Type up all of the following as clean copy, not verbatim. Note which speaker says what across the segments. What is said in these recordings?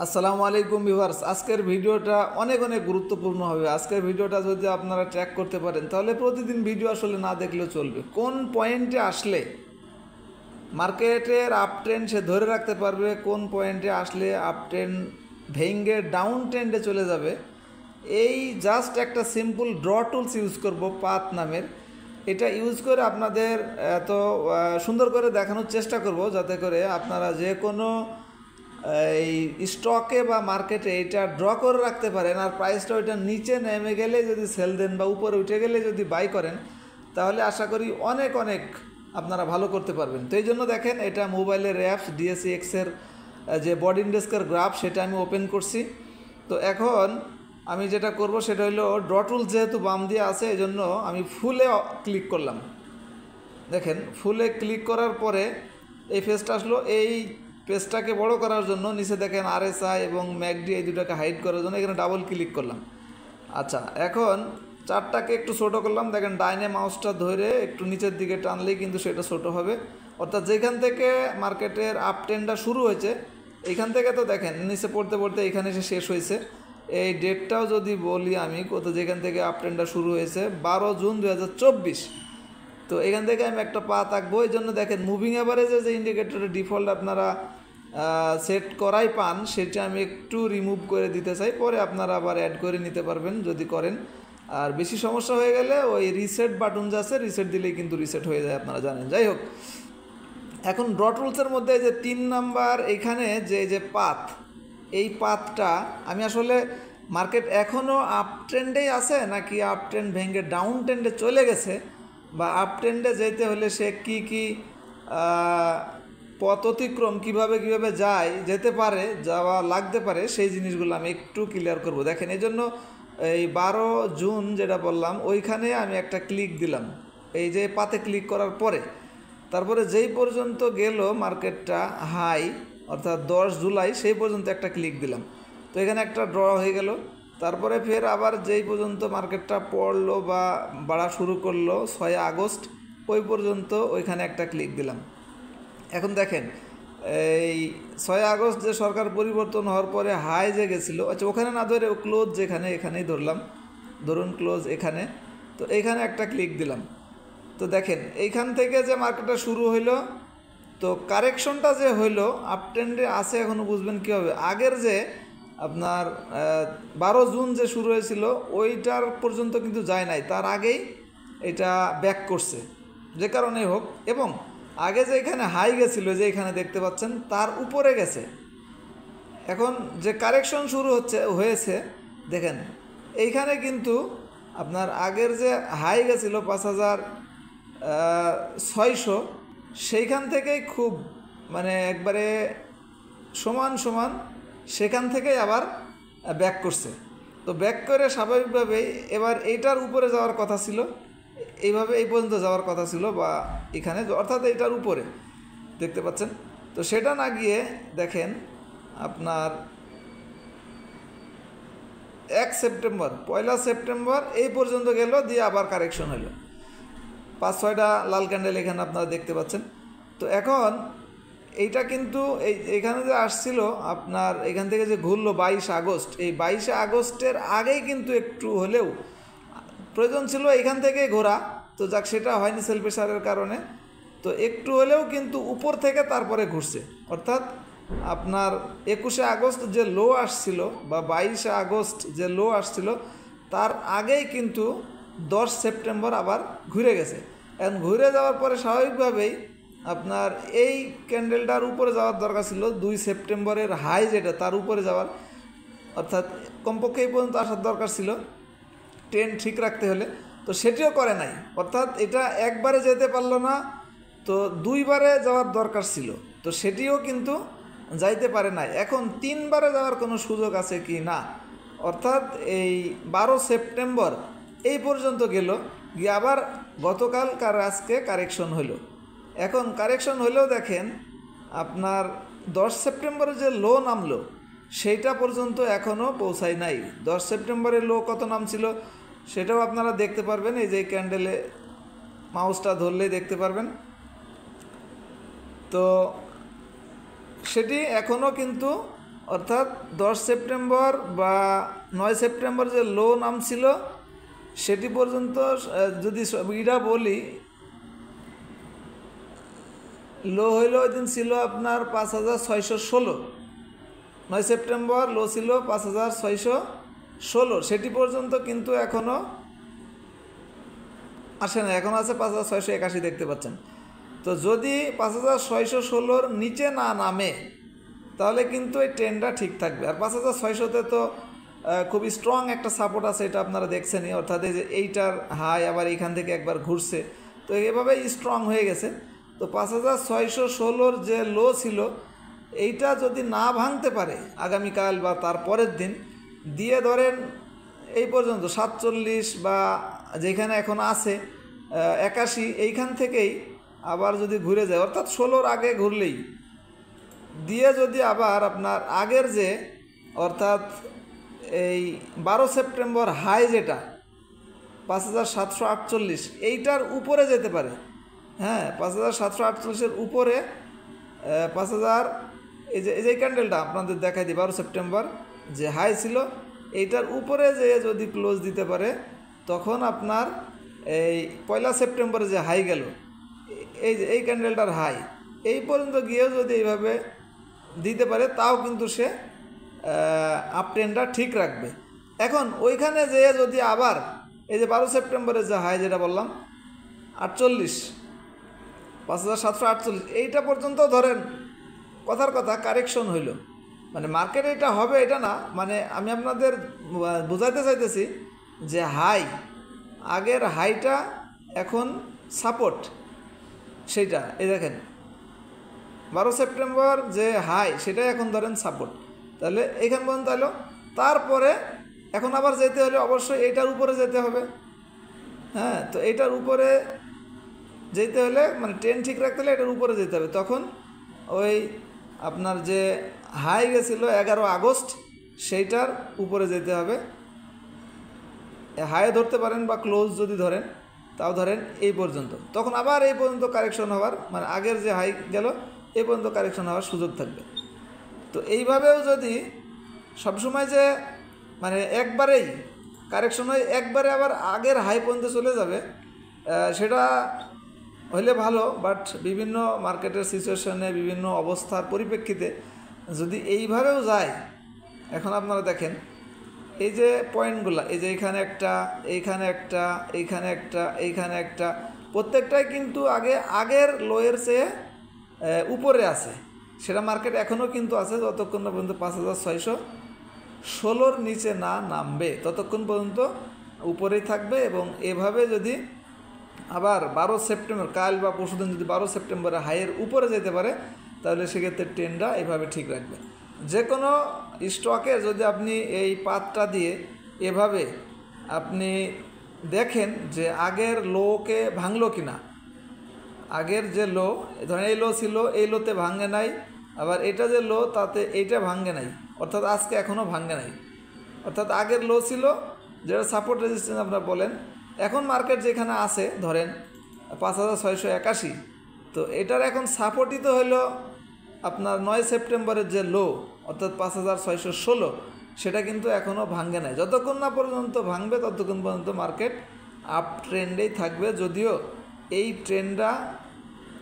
Speaker 1: আসসালামু আলাইকুম ভিউয়ার্স। আজকের ভিডিওটা অনেক গুরুত্বপূর্ণ হবে। আজকের ভিডিওটা যদি আপনারা ট্র্যাক করতে পারেন তাহলে প্রতিদিন ভিডিও আসলে না দেখলেও চলবে। কোন পয়েন্টে আসলে মার্কেটের আপ ট্রেন্ড সে ধরে রাখতে পারবে, কোন পয়েন্টে আসলে আপ ট্রেন্ড ভেঙে ডাউন ট্রেন্ডে চলে যাবে, এই জাস্ট একটা সিম্পল ড্র টুলস ইউজ করব, পাথ নামের। এটা ইউজ করে আপনাদের এত সুন্দর করে দেখানোর চেষ্টা করব যাতে করে আপনারা যে কোনো এই স্টকে বা মার্কেটে এটা ড্র করে রাখতে পারেন। আর প্রাইসটা ওইটা নিচে নেমে গেলে যদি সেল দেন বা উপরে উঠে গেলে যদি বাই করেন তাহলে আশা করি অনেক আপনারা ভালো করতে পারবেন। তো এই জন্য দেখেন, এটা মোবাইলের অ্যাপস DSEX-এর যে বডি ইন্ডেক্সের গ্রাফ সেটা আমি ওপেন করছি। তো এখন আমি যেটা করব সেটা হলো ড্র টুল, যেহেতু বাম দিয়ে আছে এই জন্য আমি ফুলে ক্লিক করলাম। দেখেন, ফুলে ক্লিক করার পরে এই পেজটা আসলো। এই পেজটাকে বড় করার জন্য নিচে দেখেন RSI এবং MACD, এই দুটাকে হাইড করার জন্য এখানে ডাবল ক্লিক করলাম। আচ্ছা, এখন চারটাকে একটু ছোটো করলাম। দেখেন, ডাইনে মাউসটা ধরে একটু নিচের দিকে টানলেই কিন্তু সেটা ছোটো হবে। অর্থাৎ যেখান থেকে মার্কেটের আপ ট্রেন্ডটা শুরু হয়েছে এইখান থেকে, তো দেখেন নিচে পড়তে পড়তে এখানে এসে শেষ হয়েছে। এই ডেটটাও যদি বলি আমি, যেখান থেকে আপ ট্রেন্ডটা শুরু হয়েছে 12 জুন 2024। তো এখান থেকে আমি একটা পাথ আঁকবো। এই জন্য দেখেন, মুভিং অ্যাভারেজে যে ইন্ডিকেটরের ডিফল্ট আপনারা সেট করাই পান সেটা আমি একটু রিমুভ করে দিতে চাই, পরে আপনারা আবার অ্যাড করে নিতে পারবেন যদি করেন। আর বেশি সমস্যা হয়ে গেলে ওই রিসেট বাটন যা আছে, রিসেট দিলেই কিন্তু রিসেট হয়ে যায়, আপনারা জানেন। যাই হোক, এখন ড্র টুলসের মধ্যে যে 3 নাম্বার এখানে যে পাথ, এই পাথটা আমি আসলে মার্কেট এখনও আপ ট্রেন্ডেই আছে নাকি আপ ট্রেন্ড ভেঙে ডাউন ট্রেন্ডে চলে গেছে, বা আপ ট্রেন্ডে যেতে হলে সে কি পথ অতিক্রম কীভাবে যেতে পারে, যাওয়া লাগতে পারে, সেই জিনিসগুলো আমি একটু ক্লিয়ার করব। দেখেন, এই জন্য এই 12 জুন যেটা বললাম ওইখানে আমি একটা ক্লিক দিলাম। এই যে পাতে ক্লিক করার পরে তারপরে যেই পর্যন্ত গেল মার্কেটটা হাই, অর্থাৎ 10 জুলাই, সেই পর্যন্ত একটা ক্লিক দিলাম। তো এখানে একটা ড্র হয়ে গেল। তারপরে ফের আবার যেই পর্যন্ত মার্কেটটা পড়লো বা বাড়া শুরু করলো 6 আগস্ট, ওই পর্যন্ত ওইখানে একটা ক্লিক দিলাম। এখন দেখেন, এই 6 আগস্ট যে সরকার পরিবর্তন হওয়ার পরে হাই যে গেছিলো, আচ্ছা ওখানে না ধরে ক্লোজ যেখানে, এখানেই ধরলাম, ধরুন ক্লোজ এখানে। তো এইখানে একটা ক্লিক দিলাম। তো দেখেন, এইখান থেকে যে মার্কেটটা শুরু হইলো, তো কারেকশনটা যে হইলো আপ ট্রেন্ডে আছে, এখনও বুঝবেন কী হবে। আগের যে আপনার 12 জুন যে শুরু হয়েছিল ওইটার পর্যন্ত কিন্তু যায় নাই, তার আগেই এটা ব্যাক করছে যে কারণেই হোক। এবং আগে যে এখানে হাই গেছিলো, যে এখানে দেখতে পাচ্ছেন, তার উপরে গেছে। এখন যে কারেকশন শুরু হয়েছে দেখেন, এইখানে কিন্তু আপনার আগের যে হাই গেছিলো 5600, সেইখান থেকেই খুব একবারে সমান সেখান থেকেই আবার ব্যাক করছে। তো ব্যাক করে স্বাভাবিকভাবেই এবার এইটার উপরে যাওয়ার কথা ছিল, এইভাবে এই পর্যন্ত যাওয়ার কথা ছিল, বা এখানে অর্থাৎ এইটার উপরে দেখতে পাচ্ছেন। তো সেটা না গিয়ে দেখেন আপনার 1 সেপ্টেম্বর এই পর্যন্ত গেল, দিয়ে আবার কারেকশন হলো। 5-6টা লাল ক্যান্ডেল এখানে আপনারা দেখতে পাচ্ছেন। তো এখন এইটা কিন্তু এইখানে যে আসছিল আপনার, এখান থেকে যে ঘুরলো 22 আগস্ট, এই 22 আগস্টের আগেই কিন্তু একটু হলেও প্রয়োজন ছিল এখান থেকে ঘোরা। তো যাক, সেটা হয়নি সেল প্রেসারের কারণে। তো একটু হলেও কিন্তু উপর থেকে তারপরে ঘুরছে। অর্থাৎ আপনার 21 আগস্ট যে লো আসছিল বা 22 আগস্ট যে লো আসছিল, তার আগেই কিন্তু 10 সেপ্টেম্বর আবার ঘুরে গেছে। এখন ঘুরে যাওয়ার পরে স্বাভাবিকভাবেই আপনার এই ক্যান্ডেলটার উপরে যাওয়ার দরকার ছিল, 2 সেপ্টেম্বরের হাই যেটা, তার উপরে যাওয়ার, অর্থাৎ কমপক্ষে এই পর্যন্ত আসার দরকার ছিল ট্রেন্ড ঠিক রাখতে হলে। তো সেটিও করে নাই, অর্থাৎ এটা একবারে যেতে পারলো না, তো 2বারে যাওয়ার দরকার ছিল, তো সেটিও কিন্তু যাইতে পারে নাই। এখন 3বারে যাওয়ার কোনো সুযোগ আছে কি না, অর্থাৎ এই 12 সেপ্টেম্বর এই পর্যন্ত গেল, গিয়ে আবার গতকাল আজকে কারেকশন হলো। এখন কারেকশন হলেও দেখেন আপনার 10 সেপ্টেম্বরে যে লো নামলো সেইটা পর্যন্ত এখনও পৌঁছায় নাই। 10 সেপ্টেম্বরের লো কত নামছিল সেটাও আপনারা দেখতে পারবেন, এই যে ক্যান্ডেলে মাউসটা ধরলেই দেখতে পারবেন। তো সেটি এখনও কিন্তু অর্থাৎ 10 সেপ্টেম্বর বা 9 সেপ্টেম্বর যে লো নামছিল সেটি পর্যন্ত যদি এটা বলি, লো হইল ওই দিন ছিল আপনার 5616। 9 সেপ্টেম্বর লো ছিল 5616, সেটি পর্যন্ত কিন্তু এখনও আসে না, এখন আছে 5681 দেখতে পাচ্ছেন। তো যদি 5616-র নিচে না নামে তাহলে কিন্তু এই ট্রেন্ডটা ঠিক থাকবে। আর 5600-তে তো খুবই স্ট্রং একটা সাপোর্ট আছে, এটা আপনারা দেখছেনই, অর্থাৎ এই যে এইটার হাই আবার এইখান থেকে একবার ঘুরছে, তো এভাবেই স্ট্রং হয়ে গেছে। তো 5616-র যে লো ছিল এইটা যদি না ভাঙতে পারে আগামীকাল বা তার পরের দিন, দিয়ে ধরেন এই পর্যন্ত 47 বা যেখানে এখন আছে 81, এইখান থেকেই আবার যদি ঘুরে যায়, অর্থাৎ 16-র আগে ঘুরলেই দিয়ে যদি আবার আপনার আগের যে অর্থাৎ এই 12 সেপ্টেম্বর হাই যেটা 5748, এইটার উপরে যেতে পারে। হ্যাঁ, 5748-এর উপরে 5000, এই যে ক্যান্ডেলটা আপনাদের দেখাই দিই 12 সেপ্টেম্বর যে হাই ছিল, এইটার উপরে যে যদি ক্লোজ দিতে পারে তখন আপনার এই 1 সেপ্টেম্বরে যে হাই গেল, এই যে এই ক্যান্ডেলটার হাই এই পর্যন্ত গিয়েও যদি এইভাবে দিতে পারে তাও কিন্তু সে আপ ট্রেন্ডটা ঠিক রাখবে। এখন ওইখানে যে যদি আবার এই যে 12 সেপ্টেম্বরের যে হাই যেটা বললাম 48, 5748, এইটা পর্যন্ত ধরেন কথার কথা কারেকশন হইল, মানে মার্কেটে এটা হবে এটা না, মানে আমি আপনাদের বোঝাইতে চাইতেছি যে হাই আগের হাইটা এখন সাপোর্ট, সেইটা এই দেখেন 12 সেপ্টেম্বর যে হাই সেটাই এখন ধরেন সাপোর্ট, তাহলে এইখান পর্যন্ত এলো। তারপরে এখন আবার যেতে হলে অবশ্যই এইটার উপরে যেতে হবে। হ্যাঁ, তো এইটার উপরে যেতে হলে মানে ট্রেন ঠিক রাখতে হলে এটার উপরে যেতে হবে, তখন ওই আপনার যে হাই গেছিলো 11 আগস্ট সেইটার উপরে যেতে হবে। হাই ধরতে পারেন বা ক্লোজ যদি ধরেন তাও ধরেন এই পর্যন্ত, তখন আবার এই পর্যন্ত কারেকশন হওয়ার মানে আগের যে হাই গেল এই পর্যন্ত কারেকশন হওয়ার সুযোগ থাকবে। তো এইভাবেও যদি সবসময় যে মানে একবারেই কারেকশন হয় একবারে আবার আগের হাই পর্যন্ত চলে যাবে সেটা হইলে ভালো, বাট বিভিন্ন মার্কেটের সিচুয়েশনে বিভিন্ন অবস্থার পরিপ্রেক্ষিতে যদি এইভাবেও যায়, এখন আপনারা দেখেন এই যে পয়েন্টগুলো, এই যে এইখানে একটা, এইখানে একটা, এইখানে একটা, এইখানে একটা, প্রত্যেকটাই কিন্তু আগের লোয়ের চেয়ে উপরে আছে, সেটা মার্কেট এখনও কিন্তু আছে, যতক্ষণ না পর্যন্ত 5616-র নিচে না নামবে ততক্ষণ পর্যন্ত উপরেই থাকবে। এবং এভাবে যদি আবার 12 সেপ্টেম্বর কাল বা পরশুদিন যদি 12 সেপ্টেম্বরে হাইয়ের উপরে যেতে পারে তাহলে সেক্ষেত্রে ট্রেন্ডটা এভাবে ঠিক রাখবে। যে কোনো স্টকে যদি আপনি এই পাতটা দিয়ে এভাবে আপনি দেখেন যে আগের লোকে ভাঙলো কিনা, আগের যে লো ধরেন এই লো ছিল এই লোতে ভাঙে নাই, আবার এটা যে লো তাতে এইটা ভাঙে নাই, অর্থাৎ আজকে এখনও ভাঙে নাই, অর্থাৎ আগের লো ছিল যেটা সাপোর্ট রেজিস্ট্যান্স আপনারা বলেন, এখন মার্কেট যেখানে আছে ধরেন 5681, তো এটার এখন সাপোর্টই তো হলো আপনার 9 সেপ্টেম্বরের যে লো অর্থাৎ 5616, সেটা কিন্তু এখনও ভাঙে নাই। যতক্ষণ না পর্যন্ত ভাঙবে ততক্ষণ পর্যন্ত মার্কেট আপ ট্রেন্ডেই থাকবে, যদিও এই ট্রেন্ডটা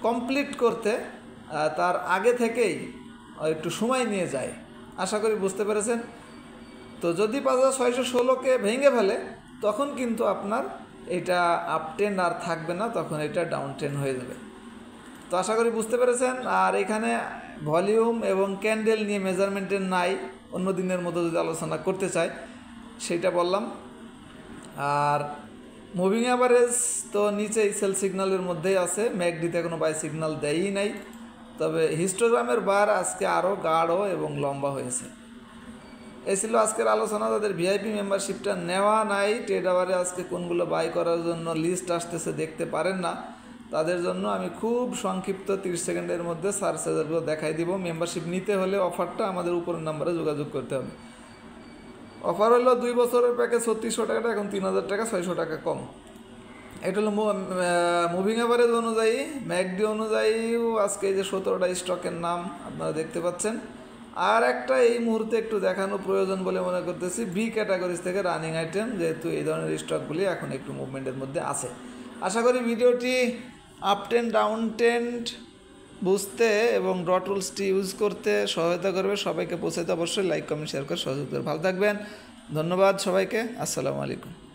Speaker 1: কমপ্লিট করতে তার আগে থেকেই একটু সময় নিয়ে যায়। আশা করি বুঝতে পেরেছেন। তো যদি 5616-কে ভেঙে ফেলে তখন কিন্তু আপনার এটা আপ ট্রেন্ড আর থাকবে না, তখন এটা ডাউন ট্রেন্ড হয়ে যাবে। তো আশা করি বুঝতে পেরেছেন। আর এখানে ভলিউম এবং ক্যান্ডেল নিয়ে মেজারমেন্টের নাই, অন্য দিনের মতো যদি আলোচনা করতে চাই সেইটা বললাম। আর মুভিং অ্যাভারেজ তো নিচেই সেল সিগন্যালের মধ্যেই আছে, ম্যাকডিতে এখনও বাই সিগন্যাল দেয়ই নাই, তবে হিস্টোগ্রামের বার আজকে আরও গাঢ় এবং লম্বা হয়েছে। এই ছিল আজকের আলোচনা। তাদের ভিআইপি মেম্বারশিপটা নেওয়া নাই, ট্রেড আওয়ারে আজকে কোনগুলো বাই করার জন্য লিস্ট আসতেছে দেখতে পারেন না, তাদের জন্য আমি খুব সংক্ষিপ্ত 30 সেকেন্ডের মধ্যে সার্চ রেজাল্টগুলো দেখাই দিব। মেম্বারশিপ নিতে হলে অফারটা আমাদের উপরের নাম্বারে যোগাযোগ করতে হবে। অফার হলো 2 বছরের প্যাকেজ 3600 টাকাটা এখন 3000 টাকা, 600 টাকা কম। এটা হলো মুভিং অ্যাভারেজ অনুযায়ী। ম্যাকডি অনুযায়ীও আজকে যে 17টা স্টকের নাম আপনারা দেখতে পাচ্ছেন। আর একটা এই মুহূর্তে একটু দেখানো প্রয়োজন বলে মনে করতেছি, বি ক্যাটাগরিজ থেকে রানিং আইটেম, যেহেতু এই ধরনের স্টকগুলি এখন একটু মুভমেন্টের মধ্যে আছে। আশা করি ভিডিওটি আপ ট্রেন্ড ডাউন ট্রেন্ড বুঝতে এবং ড্র টুলসটি ইউজ করতে সহায়তা করবে। সবাইকে পৌঁছাতে অবশ্যই লাইক কমেন্ট শেয়ার করে সহযোগ করবে। ভালো থাকবেন, ধন্যবাদ সবাইকে, আসসালামু আলাইকুম।